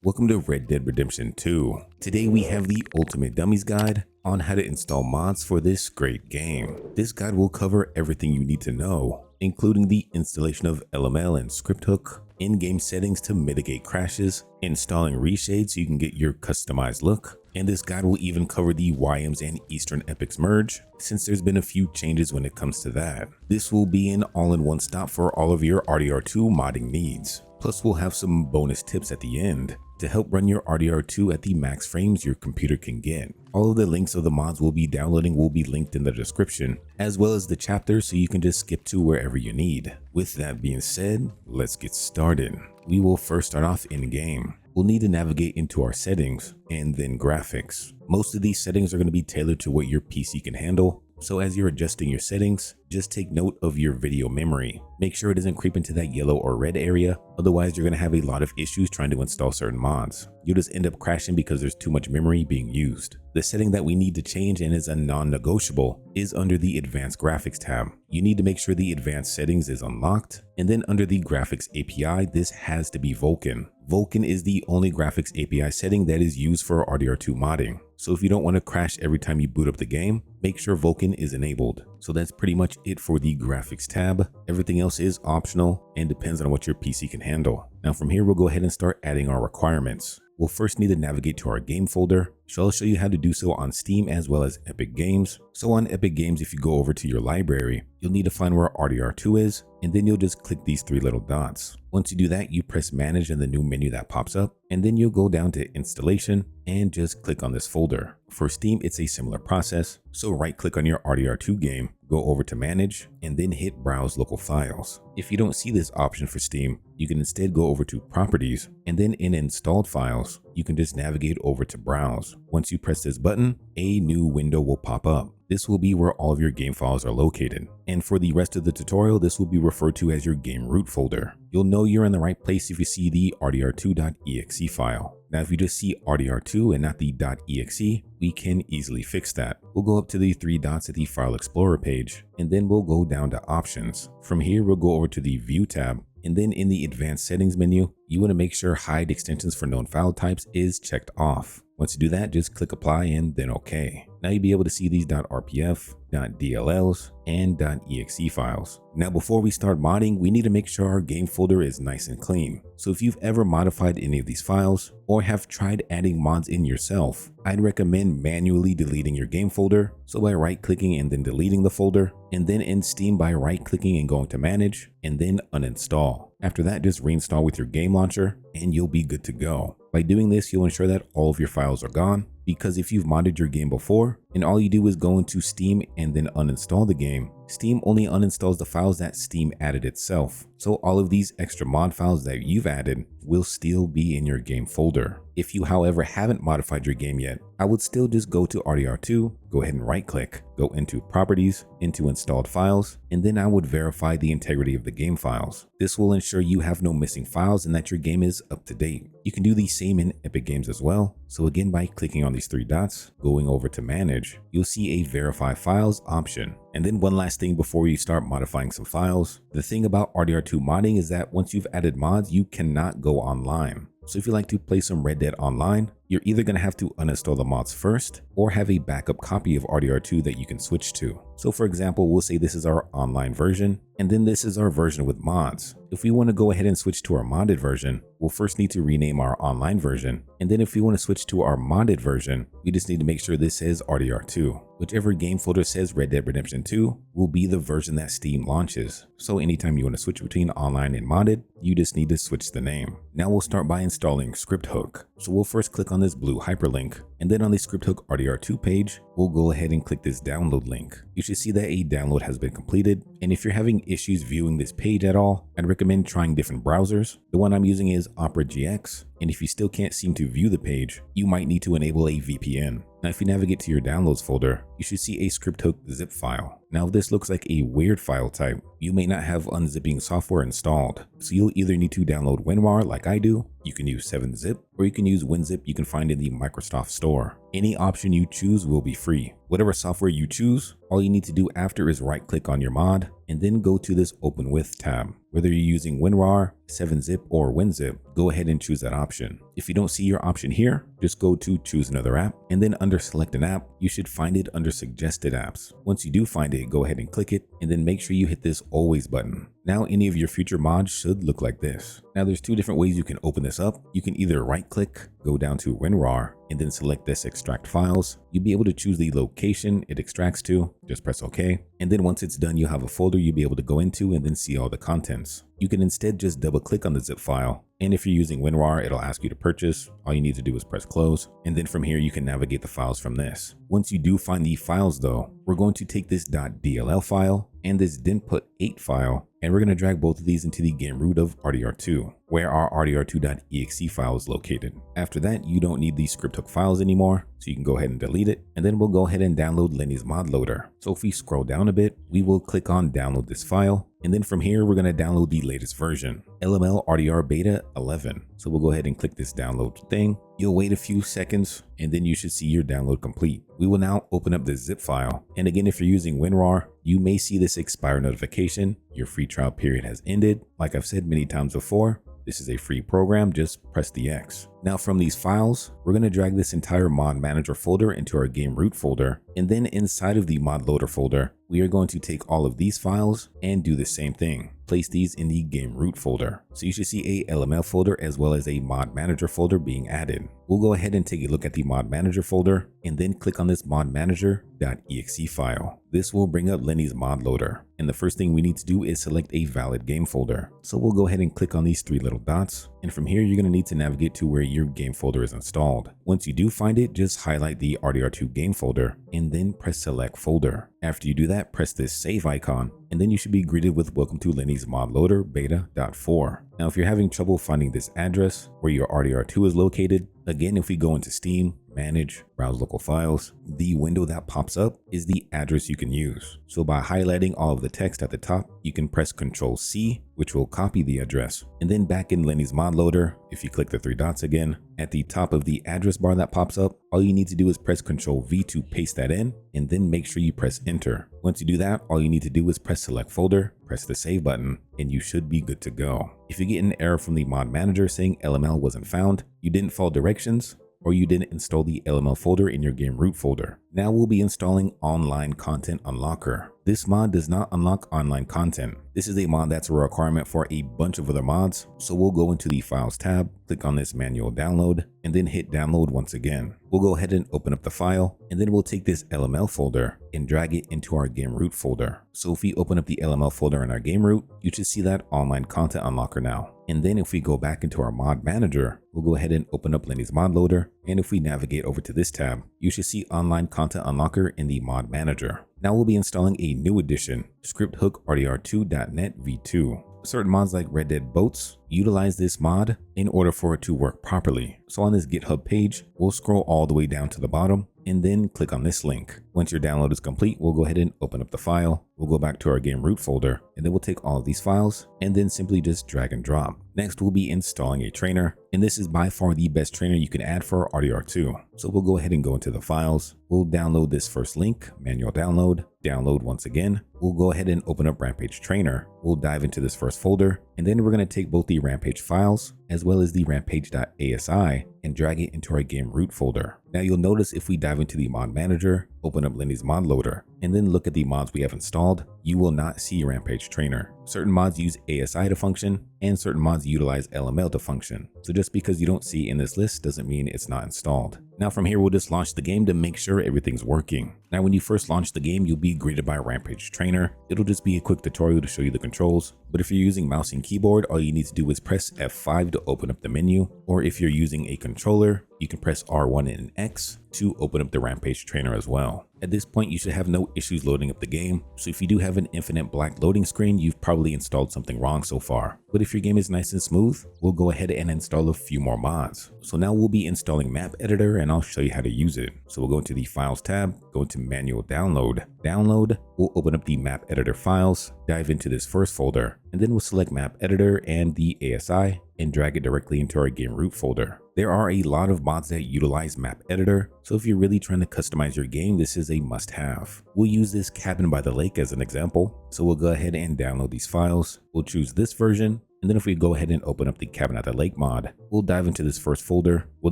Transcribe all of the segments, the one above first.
Welcome to Red Dead Redemption 2. Today we have the ultimate dummies guide on how to install mods for this great game. This guide will cover everything you need to know, including the installation of LML and Scripthook, in-game settings to mitigate crashes, installing Reshade so you can get your customized look, and this guide will even cover the Whyems and Eastern Epics merge, since there's been a few changes when it comes to that. This will be an all-in-one stop for all of your RDR2 modding needs. Plus we'll have some bonus tips at the end to help run your RDR2 at the max frames your computer can get. All of the links of the mods we'll be downloading will be linked in the description, as well as the chapters, so you can just skip to wherever you need. With that being said, let's get started. We will first start off in game. We'll need to navigate into our settings and then graphics. Most of these settings are going to be tailored to what your PC can handle. So as you're adjusting your settings, just take note of your video memory. Make sure it doesn't creep into that yellow or red area, otherwise you're going to have a lot of issues trying to install certain mods. You'll just end up crashing because there's too much memory being used. The setting that we need to change and is a non-negotiable is under the Advanced Graphics tab. You need to make sure the advanced settings is unlocked, and then under the Graphics API, this has to be Vulkan. Vulkan is the only graphics API setting that is used for RDR2 modding. So if you don't want to crash every time you boot up the game, make sure Vulkan is enabled. So that's pretty much it for the graphics tab. Everything else is optional and depends on what your PC can handle. Now from here, we'll go ahead and start adding our requirements. We'll first need to navigate to our game folder. So I'll show you how to do so on Steam as well as Epic Games. So on Epic Games, if you go over to your library, you'll need to find where RDR2 is, and then you'll just click these three little dots. Once you do that, you press manage in the new menu that pops up, and then you'll go down to installation and just click on this folder. For Steam, it's a similar process. So right click on your RDR2 game, go over to manage, and then hit browse local files. If you don't see this option for Steam, you can instead go over to properties, and then in installed files, you can just navigate over to browse. Once you press this button, a new window will pop up. This will be where all of your game files are located. And for the rest of the tutorial, this will be referred to as your game root folder. You'll know you're in the right place if you see the RDR2.exe file. Now, if you just see RDR2 and not the .exe, we can easily fix that. We'll go up to the three dots at the File Explorer page, and then we'll go down to Options. From here, we'll go over to the View tab, and then in the Advanced Settings menu, you want to make sure Hide Extensions for Known File Types is checked off. Once you do that, just click Apply and then OK. Now you'll be able to see these .rpf, .dlls, and .exe files. Now before we start modding, we need to make sure our game folder is nice and clean. So if you've ever modified any of these files or have tried adding mods in yourself, I'd recommend manually deleting your game folder. So by right clicking and then deleting the folder, and then in Steam by right clicking and going to manage, and then uninstall. After that, just reinstall with your game launcher and you'll be good to go. By doing this, you'll ensure that all of your files are gone, because if you've modded your game before and all you do is go into Steam and then uninstall the game, Steam only uninstalls the files that Steam added itself. So all of these extra mod files that you've added will still be in your game folder. If you, however, haven't modified your game yet, I would still just go to RDR2, go ahead and right click, go into Properties, into Installed Files, and then I would verify the integrity of the game files. This will ensure you have no missing files and that your game is up to date. You can do the same in Epic Games as well. So again, by clicking on these three dots, going over to Manage, you'll see a Verify Files option. And then one last thing before you start modifying some files. The thing about RDR2 modding is that once you've added mods, you cannot go online. So if you like to play some Red Dead Online, you're either going to have to uninstall the mods first or have a backup copy of RDR2 that you can switch to. So for example, we'll say this is our online version, and then this is our version with mods. If we want to go ahead and switch to our modded version, we'll first need to rename our online version. And then if we want to switch to our modded version, we just need to make sure this says RDR2. Whichever game folder says Red Dead Redemption 2 will be the version that Steam launches. So anytime you want to switch between online and modded, you just need to switch the name. Now we'll start by installing Scripthook. So we'll first click on this blue hyperlink, and then on the ScriptHookRDR2 page, we'll go ahead and click this download link. You should see that a download has been completed, and if you're having issues viewing this page at all, I'd recommend trying different browsers. The one I'm using is Opera GX, and if you still can't seem to view the page, you might need to enable a VPN. Now if you navigate to your downloads folder, you should see a Scripthook zip file. Now this looks like a weird file type. You may not have unzipping software installed, so you'll either need to download WinRAR like I do, you can use 7-zip, or you can use WinZip you can find in the Microsoft Store. Any option you choose will be free. Whatever software you choose, all you need to do after is right click on your mod and then go to this Open With tab. Whether you're using WinRAR, 7-zip, or WinZip, go ahead and choose that option. If you don't see your option here, just go to Choose Another App, and then under Select an App, you should find it under Suggested Apps. Once you do find it, go ahead and click it, and then make sure you hit this Always button. Now any of your future mods should look like this. Now there's two different ways you can open this up. You can either right click, go down to WinRAR, and then select this Extract Files. You'll be able to choose the location it extracts to, just press OK. And then once it's done, you'll have a folder you'll be able to go into and then see all the contents. You can instead just double click on the zip file. And if you're using WinRAR, it'll ask you to purchase. All you need to do is press close. And then from here, you can navigate the files from this. Once you do find the files though, we're going to take this .dll file and this dinput8 file, and we're going to drag both of these into the game root of RDR2, where our RDR2.exe file is located. After that, you don't need these ScriptHook files anymore, so you can go ahead and delete it, and then we'll go ahead and download Lennys Mod Loader. So if we scroll down a bit, we will click on download this file, and then from here, we're going to download the latest version, LML RDR Beta 11. So we'll go ahead and click this download thing. You'll wait a few seconds, and then you should see your download complete. We will now open up this zip file. And again, if you're using WinRAR, you may see this expire notification. Your free trial period has ended. Like I've said many times before, this is a free program, just press the X. Now from these files, we're going to drag this entire mod manager folder into our game root folder. And then inside of the mod loader folder, we are going to take all of these files and do the same thing. Place these in the game root folder. So you should see a LML folder as well as a mod manager folder being added. We'll go ahead and take a look at the mod manager folder and then click on this mod manager.exe file. This will bring up Lennys Mod Loader. And the first thing we need to do is select a valid game folder. So we'll go ahead and click on these three little dots. And from here, you're going to need to navigate to where your game folder is installed. Once you do find it, just highlight the RDR2 game folder and then press select folder. After you do that, press this save icon, and then you should be greeted with welcome to Lennys Mod Loader Beta.4. Now, if you're having trouble finding this address where your RDR2 is located, again, if we go into Steam, Manage, Browse Local Files, the window that pops up is the address you can use. So by highlighting all of the text at the top, you can press Ctrl+C, which will copy the address. And then back in Lennys Mod Loader, if you click the three dots again, at the top of the address bar that pops up, all you need to do is press Ctrl+V to paste that in, and then make sure you press Enter. Once you do that, all you need to do is press Select Folder, press the Save button, and you should be good to go. If you get an error from the mod manager saying LML wasn't found, you didn't follow directions, or you didn't install the LML folder in your game root folder. Now we'll be installing Online Content Unlocker. This mod does not unlock online content. This is a mod that's a requirement for a bunch of other mods. So we'll go into the Files tab, click on this manual download, and then hit download once again. We'll go ahead and open up the file, and then we'll take this LML folder and drag it into our game root folder. So if we open up the LML folder in our game root, you should see that Online Content Unlocker now. And then if we go back into our mod manager, we'll go ahead and open up Lennys Mod Loader. And if we navigate over to this tab, you should see Online Content Unlocker in the mod manager. Now we'll be installing a new edition, ScriptHookRDR2DotNet V2. Certain mods like Red Dead Boats utilize this mod in order for it to work properly. So on this GitHub page, we'll scroll all the way down to the bottom and then click on this link. Once your download is complete, we'll go ahead and open up the file. We'll go back to our game root folder, and then we'll take all of these files and then simply just drag and drop. Next, we'll be installing a trainer, and this is by far the best trainer you can add for RDR2. So we'll go ahead and go into the files. We'll download this first link, manual download, download once again. We'll go ahead and open up Rampage Trainer. We'll dive into this first folder, and then we're going to take both the Rampage files as well as the Rampage.asi and drag it into our game root folder. Now you'll notice if we dive into the mod manager, open up Lennys Mod Loader, and then look at the mods we have installed, you will not see Rampage Trainer. Certain mods use ASI to function, and certain mods utilize LML to function. So just because you don't see in this list doesn't mean it's not installed. Now from here, we'll just launch the game to make sure everything's working. Now when you first launch the game, you'll be greeted by Rampage Trainer. It'll just be a quick tutorial to show you the controls. But if you're using mouse and keyboard, all you need to do is press F5 to open up the menu. Or if you're using a controller, you you can press R1 and X to open up the Rampage Trainer as well. At this point, you should have no issues loading up the game, so if you do have an infinite black loading screen, you've probably installed something wrong so far. But if your game is nice and smooth, we'll go ahead and install a few more mods. So now we'll be installing Map Editor, and I'll show you how to use it. So we'll go into the Files tab, go into Manual Download. We'll open up the Map Editor files, dive into this first folder, and then we'll select Map Editor and the ASI and drag it directly into our game root folder. There are a lot of mods that utilize Map Editor, so if you're really trying to customize your game, this is a must-have. We'll use this Cabin by the Lake as an example, so we'll go ahead and download these files. We'll choose this version, and then if we go ahead and open up the Cabin at the Lake mod, we'll dive into this first folder. We'll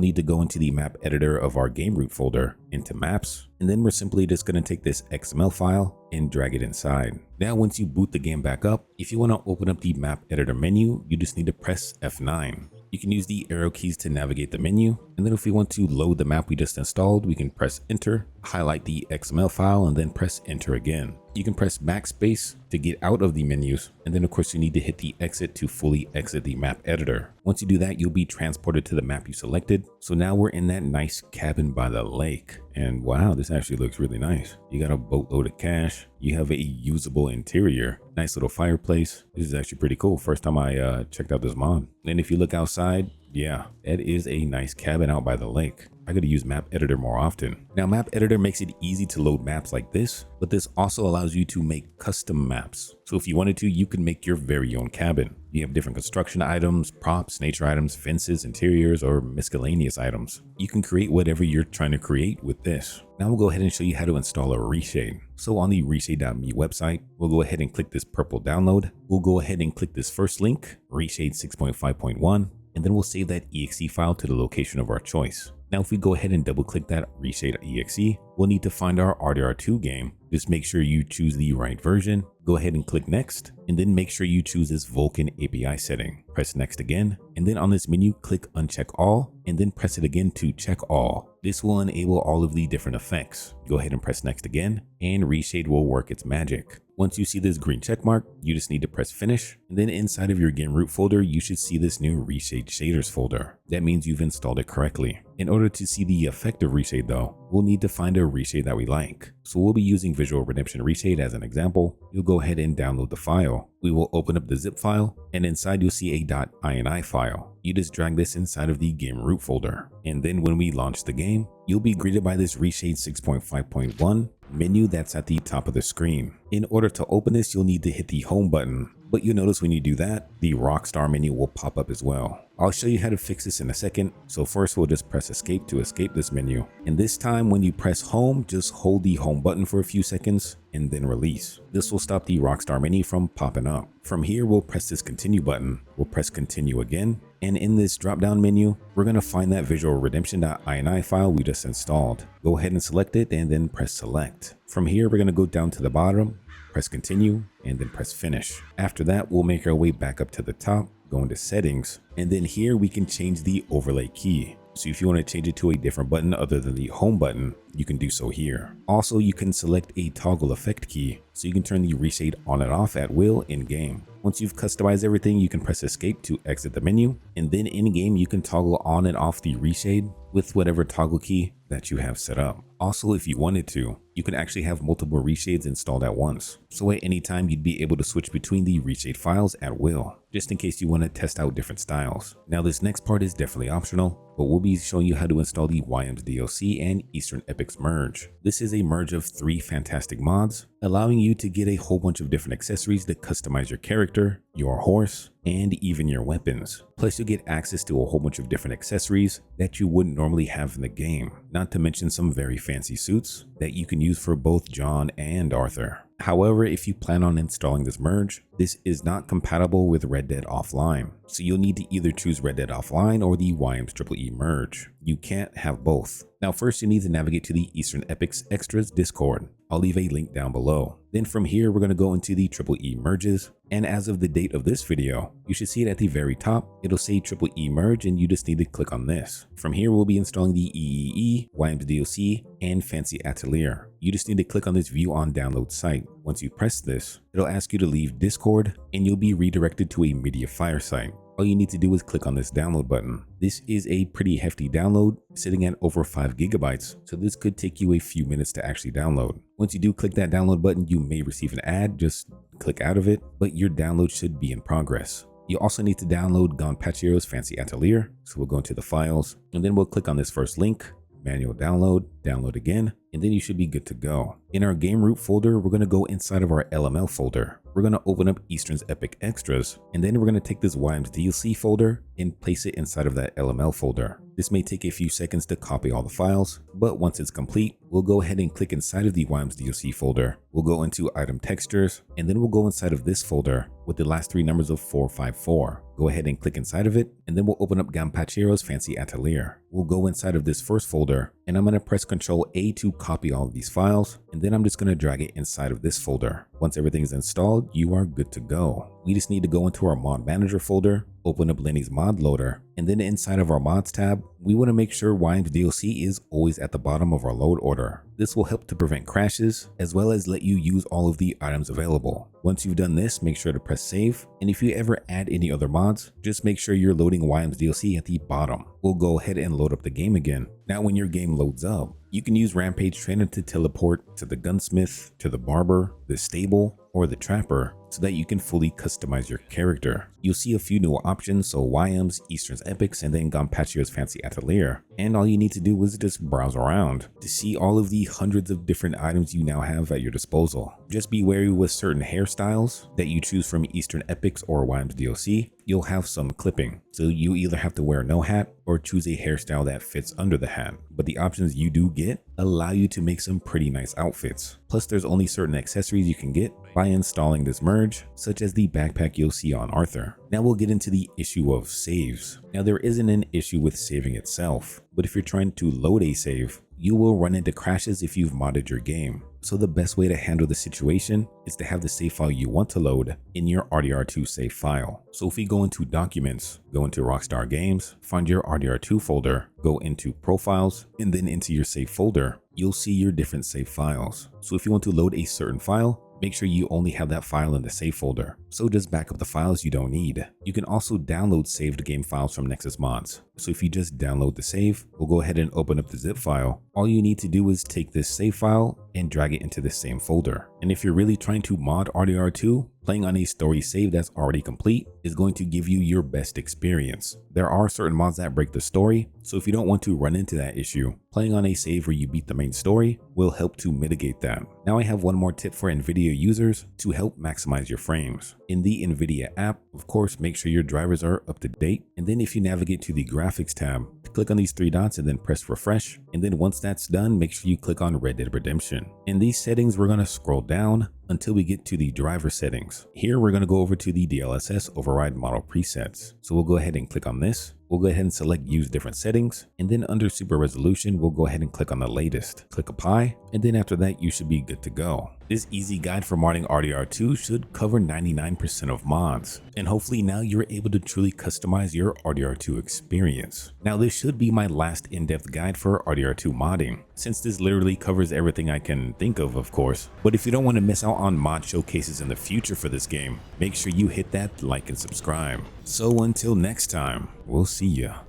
need to go into the map editor of our game root folder, into maps, and then we're simply just going to take this XML file and drag it inside. Now, once you boot the game back up, if you want to open up the map editor menu, you just need to press F9. You can use the arrow keys to navigate the menu, and then if we want to load the map we just installed, we can press enter, highlight the XML file, and then press enter again. You can press backspace to get out of the menus, and then of course you need to hit the exit to fully exit the map editor. Once you do that, you'll be transported to the map you selected. So now we're in that nice cabin by the lake, and wow, this actually looks really nice. You got a boatload of cash, you have a usable interior, nice little fireplace. This is actually pretty cool. First time I checked out this mod. And if you look outside, yeah, that is a nice cabin out by the lake. I gotta use Map Editor more often. Now, Map Editor makes it easy to load maps like this, but this also allows you to make custom maps. So if you wanted to, you can make your very own cabin. You have different construction items, props, nature items, fences, interiors, or miscellaneous items. You can create whatever you're trying to create with this. Now we'll go ahead and show you how to install a Reshade. So on the Reshade.me website, we'll go ahead and click this purple download. We'll go ahead and click this first link, Reshade 6.5.1, and then we'll save that exe file to the location of our choice. Now, if we go ahead and double click that Reshade.exe, we'll need to find our RDR2 game. Just make sure you choose the right version. Go ahead and click next, and then make sure you choose this Vulkan API setting. Press next again, and then on this menu, click uncheck all, and then press it again to check all. This will enable all of the different effects. Go ahead and press next again, and Reshade will work its magic. Once you see this green check mark, you just need to press finish, and then inside of your game root folder, you should see this new Reshade shaders folder. That means you've installed it correctly. In order to see the effect of Reshade though, we'll need to find a Reshade that we like. So we'll be using Visual Redemption Reshade as an example. You'll go ahead and download the file. We will open up the zip file, and inside you'll see a .ini file. You just drag this inside of the game root folder. And then when we launch the game, you'll be greeted by this Reshade 6.5.1 menu that's at the top of the screen. In order to open this, you'll need to hit the home button. But you'll notice when you do that, the Rockstar menu will pop up as well. I'll show you how to fix this in a second. So first we'll just press escape to escape this menu. And this time when you press home, just hold the home button for a few seconds and then release. This will stop the Rockstar menu from popping up. From here, we'll press this continue button. We'll press continue again. And in this drop down menu, we're gonna find that Visual Redemption.ini file we just installed. Go ahead and select it and then press select. From here, we're gonna go down to the bottom, press continue, and then press finish. After that, we'll make our way back up to the top, go into settings, and then here we can change the overlay key. So if you want to change it to a different button other than the home button, you can do so here. Also, you can select a toggle effect key, so you can turn the Reshade on and off at will in game. Once you've customized everything, you can press escape to exit the menu, and then in game you can toggle on and off the Reshade with whatever toggle key that you have set up. Also, if you wanted to, you can actually have multiple Reshades installed at once. So at any time, you'd be able to switch between the Reshade files at will, just in case you want to test out different styles. Now, this next part is definitely optional, but we'll be showing you how to install the Whyem's DLC and Eastern Epics merge. This is a merge of 3 fantastic mods, allowing you to get a whole bunch of different accessories to customize your character, your horse, and even your weapons. Plus, you'll get access to a whole bunch of different accessories that you wouldn't normally have in the game, not to mention some very fancy suits that you can use for both John and Arthur. However, if you plan on installing this merge, this is not compatible with Red Dead Offline, so you'll need to either choose Red Dead Offline or the Whyem's EE merge. You can't have both. Now first, you need to navigate to the Eastern Epics Extras Discord. I'll leave a link down below. Then from here, we're going to go into the EE merges, and as of the date of this video, you should see it at the very top. It'll say EE merge, and you just need to click on this. From here, we'll be installing the EEE, Whyem's DLC, and Fancy Atelier. You just need to click on this view on download site. Once you press this, it'll ask you to leave Discord, and you'll be redirected to a Mediafire site. All all you need to do is click on this download button. This is a pretty hefty download, sitting at over 5 gigabytes, so this could take you a few minutes to actually download. Once you do click that download button, you may receive an ad. Just click out of it, but your download should be in progress. You also need to download Gonpachiro's fancy Atelier, so we'll go into the files, and then we'll click on this first link, manual download, download again, and then you should be good to go. In our game root folder, we're going to go inside of our LML folder. We're going to open up Eastern's Epic Extras, and then we're going to take this Whyem's DLC folder and place it inside of that LML folder. This may take a few seconds to copy all the files, but once it's complete, we'll go ahead and click inside of the Whyem's DLC folder. We'll go into item textures, and then we'll go inside of this folder with the last 3 numbers of 454. Go ahead and click inside of it, and then we'll open up Gonpachiro's fancy Atelier. We'll go inside of this first folder, and I'm going to press Ctrl A to copy all of these files, and then I'm just going to drag it inside of this folder. Once everything is installed, you are good to go. We just need to go into our mod manager folder, open up Lennys Mod Loader, and then inside of our mods tab, we want to make sure Whyem's DLC is always at the bottom of our load order. This will help to prevent crashes, as well as let you use all of the items available. Once you've done this, make sure to press save, and if you ever add any other mods, just make sure you're loading Whyem's DLC at the bottom. We'll go ahead and load up the game again. Now when your game loads up, you can use Rampage Trainer to teleport to the gunsmith, to the barber, the stable, or the trapper, so that you can fully customize your character. You'll see a few new options, so Whyem's, Eastern's Epics, and then Gonpachiro's fancy Atelier. And all you need to do is just browse around to see all of the hundreds of different items you now have at your disposal. Just be wary with certain hairstyles that you choose from Eastern Epics or Whyem's DLC. You'll have some clipping, so you either have to wear no hat or choose a hairstyle that fits under the hat. But the options you do get allow you to make some pretty nice outfits. Plus, there's only certain accessories you can get by installing this merge, such as the backpack you'll see on Arthur. Now we'll get into the issue of saves. Now there isn't an issue with saving itself, but if you're trying to load a save, you will run into crashes if you've modded your game. So the best way to handle the situation is to have the save file you want to load in your RDR2 save file. So if we go into Documents, go into Rockstar Games, find your RDR2 folder, go into Profiles, and then into your save folder, you'll see your different save files. So if you want to load a certain file, make sure you only have that file in the save folder. So just back up the files you don't need. You can also download saved game files from Nexus Mods. So if you just download the save, we'll go ahead and open up the zip file. All you need to do is take this save file and drag it into the same folder. And if you're really trying to mod RDR2, playing on a story save that's already complete is going to give you your best experience. There are certain mods that break the story, so if you don't want to run into that issue, playing on a save where you beat the main story will help to mitigate that. Now I have one more tip for NVIDIA users to help maximize your frames. In the NVIDIA app, of course, make sure your drivers are up to date, and then if you navigate to the graphics tab, click on these 3 dots and then press refresh, and then once that's done, make sure you click on Red Dead Redemption. In these settings, we're going to scroll down until we get to the driver settings. Here we're going to go over to the DLSS override model presets. So we'll go ahead and click on this. We'll go ahead and select use different settings, and then under super resolution, we'll go ahead and click on the latest. Click apply, and then after that, you should be good to go. This easy guide for modding RDR2 should cover 99% of mods, and hopefully now you're able to truly customize your RDR2 experience. Now this should be my last in-depth guide for RDR2 modding, since this literally covers everything I can think of course. But if you don't want to miss out on mod showcases in the future for this game, make sure you hit that like and subscribe. So until next time, we'll see ya.